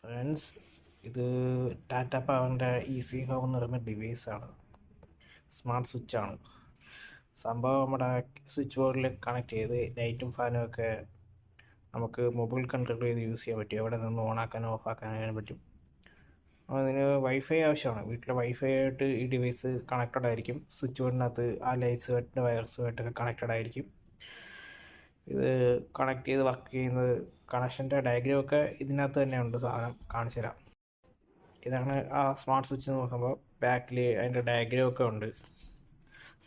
Friends, ഇത് Tata പവറിൻ്റെ easy home എന്ന് പറയുന്ന ഡിവൈസാണ്. സ്മാർട്ട് സ്വിച്ചാണ് സംഭവം. നമ്മുടെ സ്വിച്ച് ബോർഡിൽ കണക്ട് ചെയ്ത് ലൈറ്റും ഫാനും ഒക്കെ നമുക്ക് മൊബൈൽ കൺട്രോൾ ചെയ്ത് യൂസ് ചെയ്യാൻ പറ്റും. എവിടെ നിന്ന് ഓണാക്കാനോ ഓഫാക്കാനോ പറ്റും. അതിന് വൈഫൈ ആവശ്യമാണ്. വീട്ടിലെ വൈഫൈ ആയിട്ട് ഈ ഡിവൈസ് കണക്റ്റഡ് ആയിരിക്കും. സ്വിച്ച് ബോർഡിനകത്ത് ആ ലൈറ്റ്സുമായിട്ട് വയർസുമായിട്ടൊക്കെ കണക്റ്റഡ് ആയിരിക്കും. ഇത് കണക്ട് ചെയ്ത് വർക്ക് ചെയ്യുന്നത്. കണക്ഷൻ്റെ ഡയഗ്രാം ഒക്കെ ഇതിനകത്ത് തന്നെ ഉണ്ട്. സാധനം കാണിച്ചു തരാം. ഇതാണ് ആ സ്മാർട്ട് സ്വിച്ച് എന്ന് പറയുമ്പോൾ ബാക്കിൽ അതിൻ്റെ ഡയഗ്രാം ഒക്കെ ഉണ്ട്.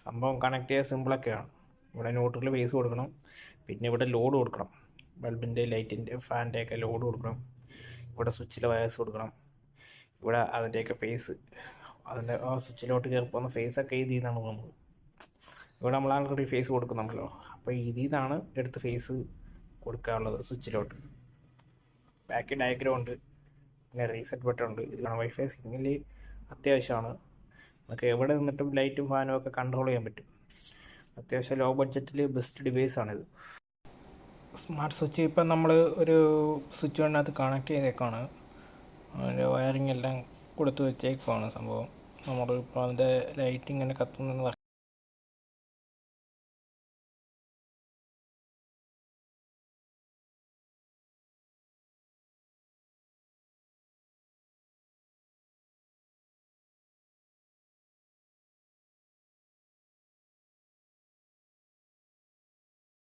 സംഭവം കണക്ട് ചെയ്യാൻ സിമ്പിളൊക്കെയാണ്. ഇവിടെ ന്യൂട്രൽ ബേസ് കൊടുക്കണം, പിന്നെ ഇവിടെ ലോഡ് കൊടുക്കണം. ബൾബിൻ്റെ, ലൈറ്റിൻ്റെ, ഫാനിൻ്റെ ഒക്കെ ലോഡ് കൊടുക്കണം. ഇവിടെ സ്വിച്ചിലെ വയേഴ്സ് കൊടുക്കണം. ഇവിടെ അതിൻ്റെയൊക്കെ ഫേസ്, അതിൻ്റെ ആ സ്വിച്ചിലോട്ട് കയറി പോകുന്ന ഫേസൊക്കെ ഇതിൽ നിന്നാണ് പോകുന്നത്. ഇവിടെ നമ്മൾ ആൾറെഡി ഫേസ് കൊടുക്കുന്നുണ്ടല്ലോ, അപ്പോൾ ഇതിൽ നിന്നാണ് എടുത്ത് ഫേസ് കൊടുക്കാനുള്ളത് സ്വിച്ചിലോട്ട്. ബാക്കി ഡയഗ്രാം ഉണ്ട്, പിന്നെ റീസെറ്റ് ബട്ടൺ ഉണ്ട്. ഇതാണ് വൈഫൈ സിഗ്നൽ അത്യാവശ്യമാണ്. നമുക്ക് എവിടെ നിന്നിട്ടും ലൈറ്റും ഫാനും ഒക്കെ കൺട്രോൾ ചെയ്യാൻ പറ്റും. അത്യാവശ്യം ലോ ബഡ്ജറ്റിൽ ബെസ്റ്റ് ഡിവൈസാണിത്. സ്മാർട്ട് സ്വിച്ച് ഇപ്പം നമ്മൾ ഒരു സ്വിച്ച് ബോർഡിനകത്ത് കണക്ട് ചെയ്തേക്കാണ്. അതിൻ്റെ വയറിങ് എല്ലാം കൊടുത്ത് വെച്ചേക്കുവാണ്. സംഭവം നമ്മൾ ഇപ്പോൾ അതിൻ്റെ ലൈറ്റ് ഇങ്ങനെ കത്തുന്ന